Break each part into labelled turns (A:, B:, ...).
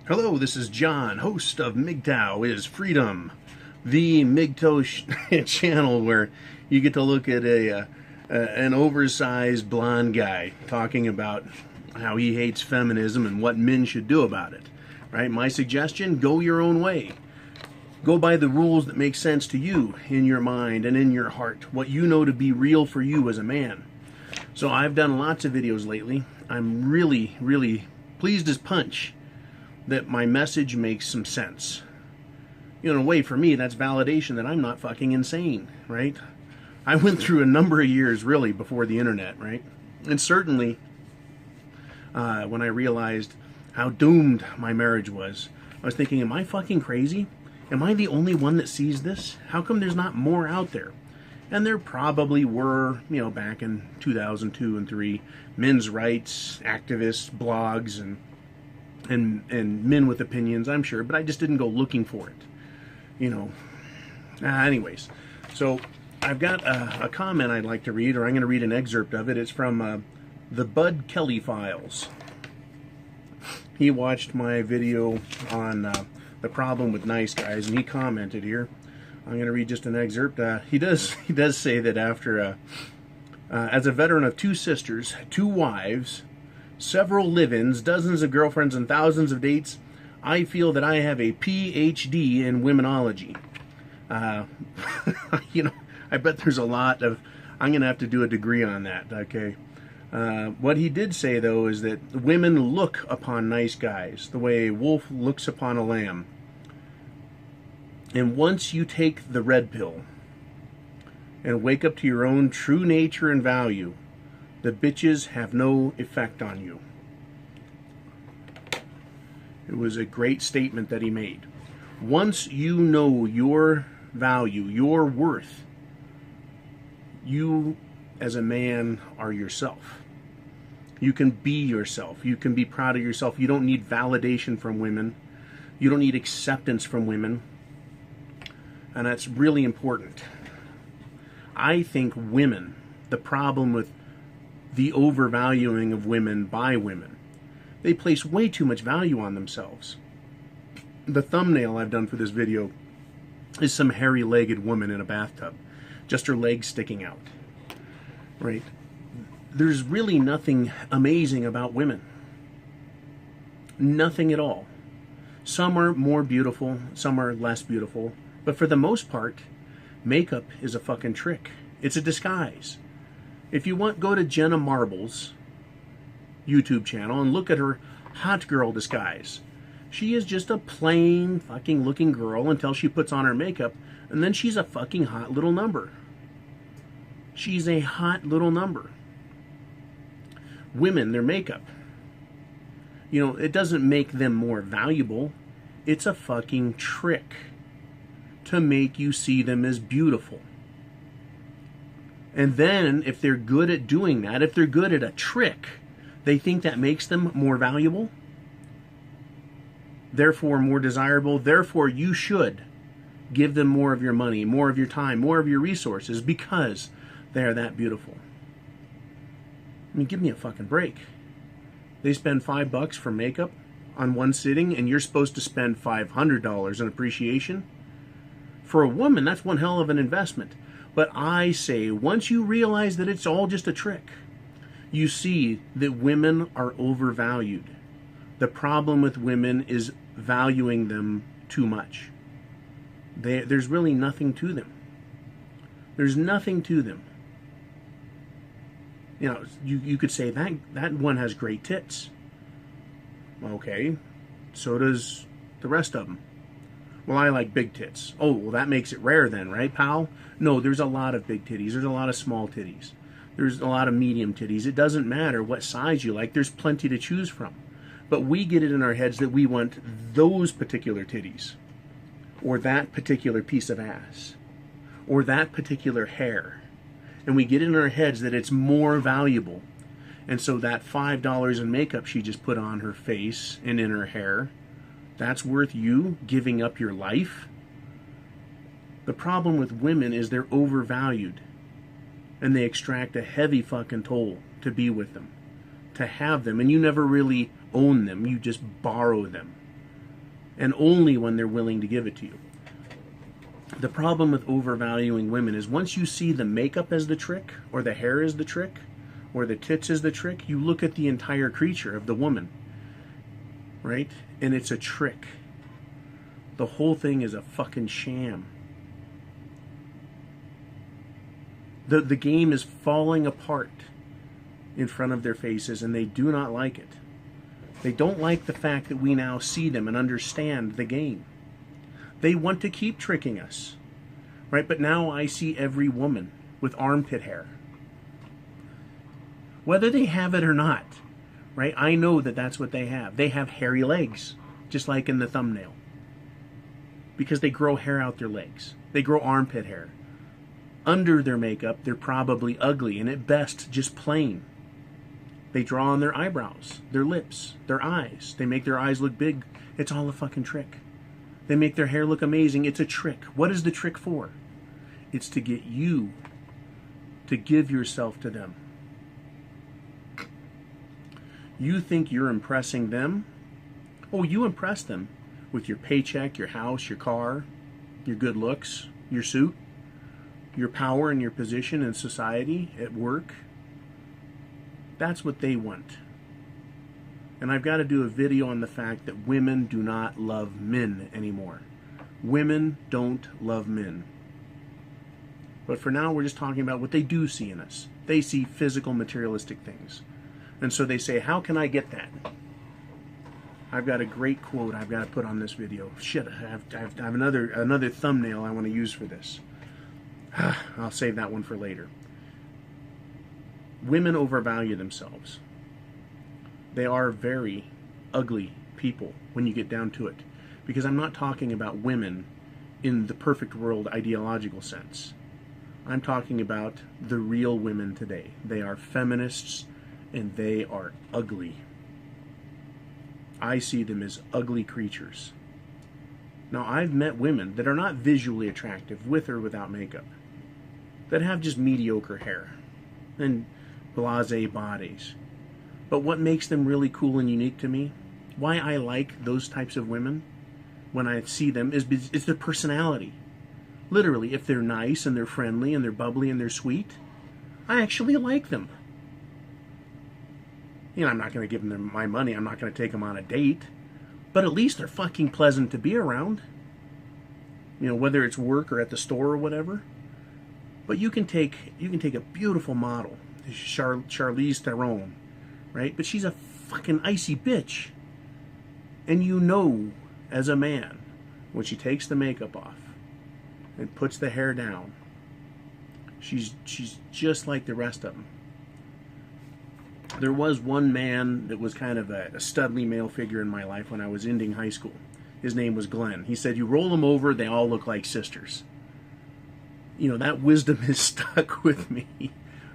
A: Hello, this is John, host of MGTOW is Freedom, the MGTOW channel where you get to look at an oversized blonde guy talking about how he hates feminism and what men should do about it. Right? My suggestion, go your own way. Go by the rules that make sense to you in your mind and in your heart, what you know to be real for you as a man. So I've done lots of videos lately. I'm really pleased as punch that my message makes some sense. You know, in a way, for me, that's validation that I'm not fucking insane, right? I went through a number of years, really, before the internet, right? And certainly, when I realized how doomed my marriage was, I was thinking, am I fucking crazy? Am I the only one that sees this? How come there's not more out there? And there probably were, you know, back in 2002 and 3, men's rights, activists, blogs, and men with opinions, I'm sure, but I just didn't go looking for it, you know. Anyways, so I've got a comment I'd like to read, or I'm going to read an excerpt of it. It's from the Bud Kelly Files. He watched my video on the problem with nice guys, and he commented here. I'm going to read just an excerpt. He does say that after, as a veteran of 2 sisters, 2 wives, several live-ins, dozens of girlfriends, and thousands of dates, I feel that I have a PhD in womenology. You know, I bet there's a lot of, I'm going to have to do a degree on that, okay? What he did say, though, is that women look upon nice guys the way a wolf looks upon a lamb. And once you take the red pill and wake up to your own true nature and value, the bitches have no effect on you. It was a great statement that he made. Once you know your value, your worth, you as a man are yourself. You can be yourself. You can be proud of yourself. You don't need validation from women. You don't need acceptance from women. And that's really important. I think women, the problem with the overvaluing of women by women, they place way too much value on themselves. The thumbnail I've done for this video is some hairy-legged woman in a bathtub, just her legs sticking out, right? There's really nothing amazing about women. Nothing at all. Some are more beautiful, some are less beautiful, but for the most part, makeup is a fucking trick. It's a disguise. If you want, go to Jenna Marble's YouTube channel and look at her hot girl disguise. She is just a plain fucking looking girl until she puts on her makeup, and then she's a fucking hot little number. She's a hot little number. Women, their makeup, you know, it doesn't make them more valuable. It's a fucking trick to make you see them as beautiful. And then, if they're good at doing that, if they're good at a trick, they think that makes them more valuable, therefore more desirable, therefore you should give them more of your money, more of your time, more of your resources, because they are that beautiful. I mean, give me a fucking break. They spend $5 for makeup on one sitting, and you're supposed to spend $500 in appreciation? For a woman, that's one hell of an investment. But I say, once you realize that it's all just a trick, you see that women are overvalued. The problem with women is valuing them too much. There's really nothing to them. There's nothing to them. You know, you could say that one has great tits. Okay, so does the rest of them. Well, I like big tits. Oh, well, that makes it rare then, right, pal? No, there's a lot of big titties. There's a lot of small titties. There's a lot of medium titties. It doesn't matter what size you like. There's plenty to choose from. But we get it in our heads that we want those particular titties, or that particular piece of ass, or that particular hair. And we get it in our heads that it's more valuable. And so that $5 in makeup she just put on her face and in her hair, that's worth you giving up your life? The problem with women is they're overvalued, and they extract a heavy fucking toll to be with them, to have them, and you never really own them, you just borrow them. and only when they're willing to give it to you. The problem with overvaluing women is once you see the makeup as the trick, or the hair is the trick, or the tits is the trick, you look at the entire creature of the woman, right? And it's a trick. The whole thing is a fucking sham. The game is falling apart in front of their faces, and they do not like it. They don't like the fact that we now see them and understand the game. They want to keep tricking us, right? But now I see every woman with armpit hair. Whether they have it or not, right? I know that that's what they have. They have hairy legs, just like in the thumbnail. Because they grow hair out their legs. They grow armpit hair. Under their makeup, they're probably ugly, and at best, just plain. They draw on their eyebrows, their lips, their eyes. They make their eyes look big. It's all a fucking trick. They make their hair look amazing. It's a trick. What is the trick for? It's to get you to give yourself to them. You think you're impressing them? Oh, you impress them with your paycheck, your house, your car, your good looks, your suit, your power and your position in society, at work. That's what they want. And I've got to do a video on the fact that women do not love men anymore. Women don't love men. But for now, we're just talking about what they do see in us. They see physical, materialistic things. And so they say, how can I get that? I've got a great quote I've got to put on this video. Shit, I have another thumbnail I want to use for this. I'll save that one for later. Women overvalue themselves. They are very ugly people when you get down to it. Because I'm not talking about women in the perfect world ideological sense. I'm talking about the real women today. They are feminists and they are ugly. I see them as ugly creatures. Now, I've met women that are not visually attractive, with or without makeup, that have just mediocre hair and blasé bodies. But what makes them really cool and unique to me, why I like those types of women when I see them, is their personality. Literally, if they're nice and they're friendly and they're bubbly and they're sweet, I actually like them. You know, I'm not going to give them my money. I'm not going to take them on a date. But at least they're fucking pleasant to be around. You know, whether it's work or at the store or whatever. But you can take a beautiful model, Charlize Theron, right? But she's a fucking icy bitch. And you know, as a man, when she takes the makeup off and puts the hair down, she's just like the rest of them. There was one man that was kind of a studly male figure in my life when I was ending high school. His name was Glenn. He said, you roll them over, they all look like sisters. You know, that wisdom is stuck with me,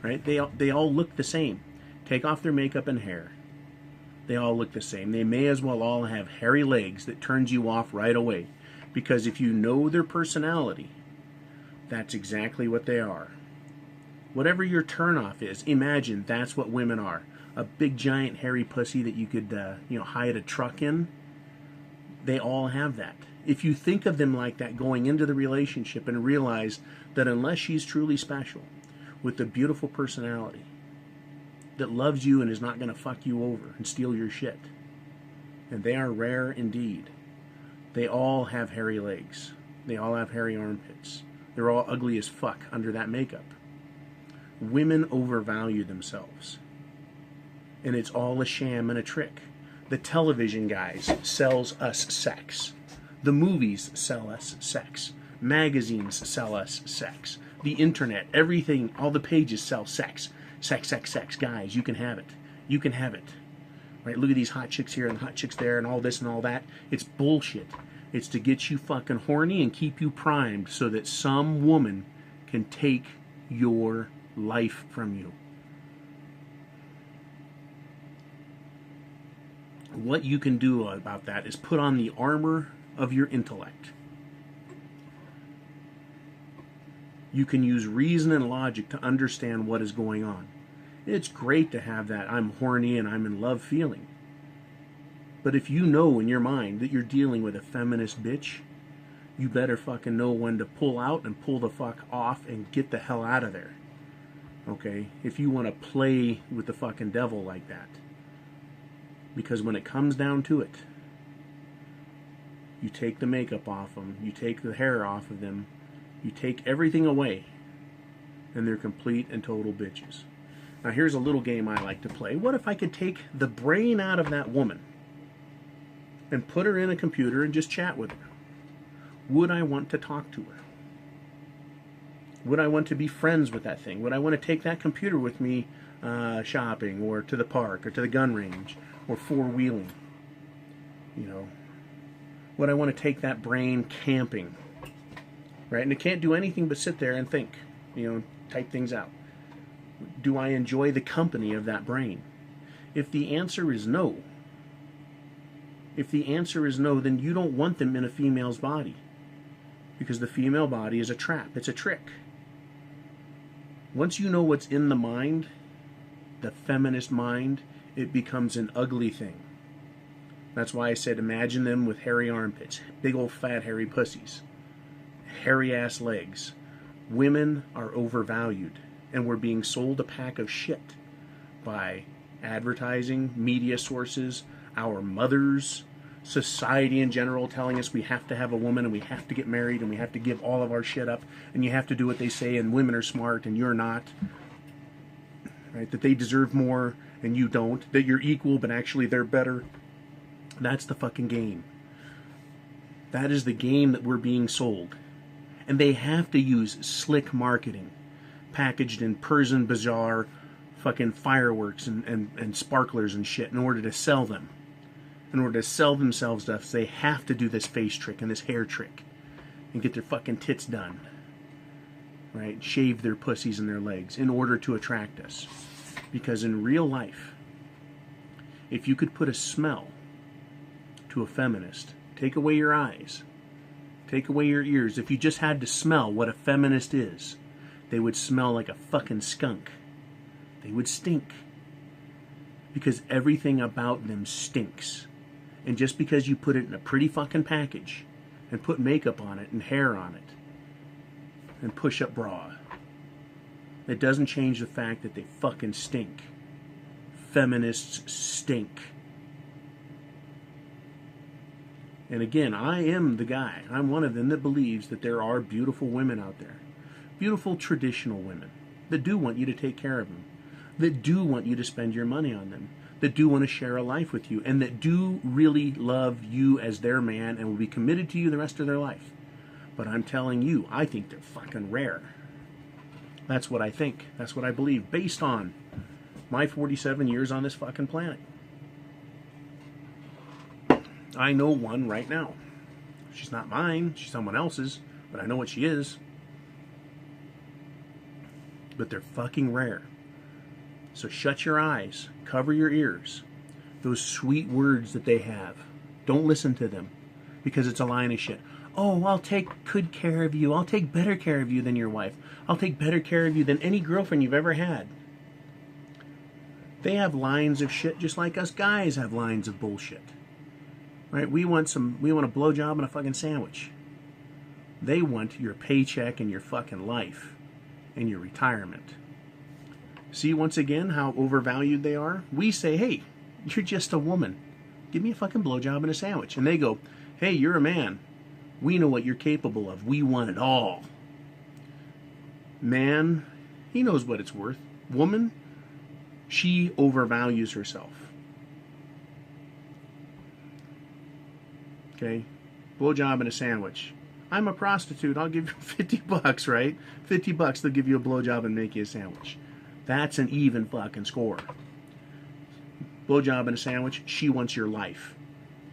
A: right? They all look the same. Take off their makeup and hair. They all look the same. They may as well all have hairy legs that turns you off right away. Because if you know their personality, that's exactly what they are. Whatever your turnoff is, imagine that's what women are. A big, giant, hairy pussy that you could, hide a truck in. They all have that. If you think of them like that going into the relationship and realize that unless she's truly special, with a beautiful personality, that loves you and is not going to fuck you over and steal your shit, and they are rare indeed. They all have hairy legs. They all have hairy armpits. They're all ugly as fuck under that makeup. Women overvalue themselves. And it's all a sham and a trick. The television guys sells us sex. The movies sell us sex. Magazines sell us sex. The internet, everything, all the pages sell sex. Sex, sex, sex. Guys, you can have it. You can have it. Right? Look at these hot chicks here and hot chicks there and all this and all that. It's bullshit. It's to get you fucking horny and keep you primed so that some woman can take your life from you. What you can do about that is put on the armor of your intellect. You can use reason and logic to understand what is going on. It's great to have that I'm horny and I'm in love feeling. But if you know in your mind that you're dealing with a feminist bitch, you better fucking know when to pull out and pull the fuck off and get the hell out of there. Okay? If you want to play with the fucking devil like that. Because when it comes down to it, you take the makeup off them, you take the hair off of them, you take everything away, and they're complete and total bitches. Now here's a little game I like to play. What if I could take the brain out of that woman and put her in a computer and just chat with her? Would I want to talk to her? Would I want to be friends with that thing? Would I want to take that computer with me shopping, or to the park, or to the gun range, or four-wheeling? You know, would I want to take that brain camping? Right? And it can't do anything but sit there and think, you know, type things out. Do I enjoy the company of that brain? If the answer is no, then you don't want them in a female's body. Because the female body is a trap. It's a trick. Once you know what's in the mind, the feminist mind, it becomes an ugly thing. That's why I said imagine them with hairy armpits, big old fat hairy pussies, hairy ass legs. Women are overvalued, and we're being sold a pack of shit by advertising, media sources, our mothers, society in general telling us we have to have a woman and we have to get married and we have to give all of our shit up and you have to do what they say and women are smart and you're not. Right? That they deserve more and you don't. That you're equal but actually they're better. That's the fucking game. That is the game that we're being sold. And they have to use slick marketing packaged in Persian bazaar fucking fireworks and sparklers and shit in order to sell them. In order to sell themselves stuff, they have to do this face trick and this hair trick and get their fucking tits done. Right? Shave their pussies and their legs in order to attract us. Because in real life, if you could put a smell to a feminist, take away your eyes, take away your ears, if you just had to smell what a feminist is, they would smell like a fucking skunk. They would stink. Because everything about them stinks. And just because you put it in a pretty fucking package and put makeup on it and hair on it and push-up bra, it doesn't change the fact that they fucking stink. Feminists stink. And again, I am the guy. I'm one of them that believes that there are beautiful women out there. Beautiful traditional women that do want you to take care of them. That do want you to spend your money on them. That do want to share a life with you. And that do really love you as their man and will be committed to you the rest of their life. But I'm telling you, I think they're fucking rare. That's what I think. That's what I believe. Based on my 47 years on this fucking planet. I know one right now. She's not mine. She's someone else's. But I know what she is. But they're fucking rare. So shut your eyes. Cover your ears. Those sweet words that they have. Don't listen to them. Because it's a line of shit. Oh, I'll take good care of you. I'll take better care of you than your wife. I'll take better care of you than any girlfriend you've ever had. They have lines of shit just like us guys have lines of bullshit. Right? We want a blowjob and a fucking sandwich. They want your paycheck and your fucking life and your retirement. See once again how overvalued they are? We say, hey, you're just a woman. Give me a fucking blowjob and a sandwich. And they go, hey, you're a man. We know what you're capable of. We want it all. Man, he knows what it's worth. Woman, she overvalues herself. Okay? Blowjob and a sandwich. I'm a prostitute. I'll give you $50, right? $50, they'll give you a blowjob and make you a sandwich. That's an even fucking score. Blowjob and a sandwich, she wants your life.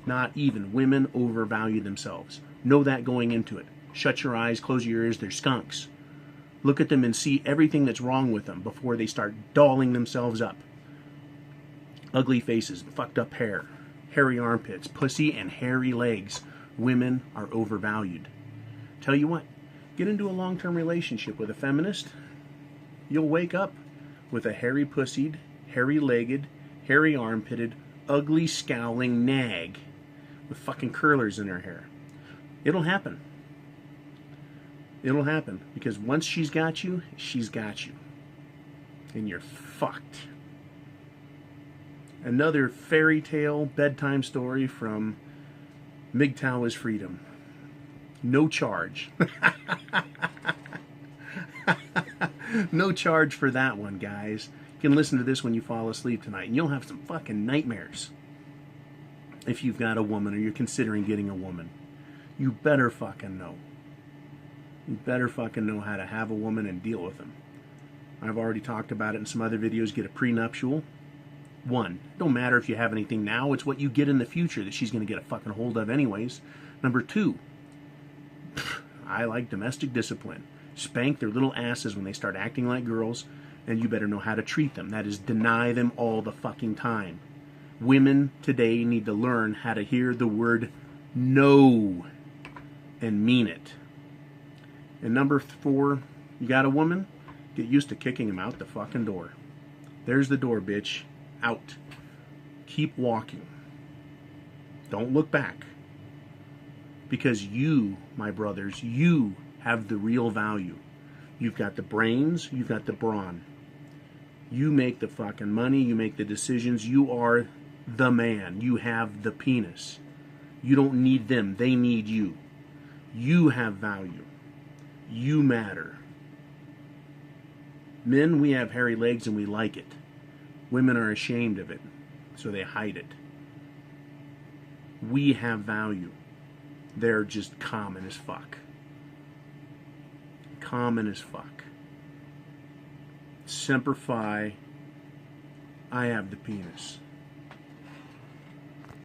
A: Not even. Women overvalue themselves. Know that going into it. Shut your eyes, close your ears, they're skunks. Look at them and see everything that's wrong with them before they start dolling themselves up. Ugly faces, fucked up hair, hairy armpits, pussy and hairy legs. Women are overvalued. Tell you what, get into a long-term relationship with a feminist, you'll wake up with a hairy-pussied, hairy-legged, hairy-armpitted, ugly, scowling nag with fucking curlers in her hair. It'll happen. It'll happen. Because once she's got you, she's got you. And you're fucked. Another fairy tale bedtime story from MGTOW is Freedom. No charge. No charge for that one, guys. You can listen to this when you fall asleep tonight, and you'll have some fucking nightmares. If you've got a woman or you're considering getting a woman, you better fucking know. You better fucking know how to have a woman and deal with them. I've already talked about it in some other videos. Get a prenuptial. One, don't matter if you have anything now, it's what you get in the future that she's going to get a fucking hold of anyways. Number two, I like domestic discipline. Spank their little asses when they start acting like girls, and you better know how to treat them. That is, deny them all the fucking time. Women today need to learn how to hear the word no and mean it. And number four, you got a woman? Get used to kicking him out the fucking door. There's the door, bitch. Out. Keep walking. Don't look back. Because you, my brothers, you have the real value. You've got the brains, you've got the brawn. You make the fucking money, you make the decisions, you are the man. You have the penis. You don't need them, they need you. You have value. You matter. Men, we have hairy legs and we like it. Women are ashamed of it, so they hide it. We have value. They're just common as fuck. Common as fuck. Semper Fi, I have the penis.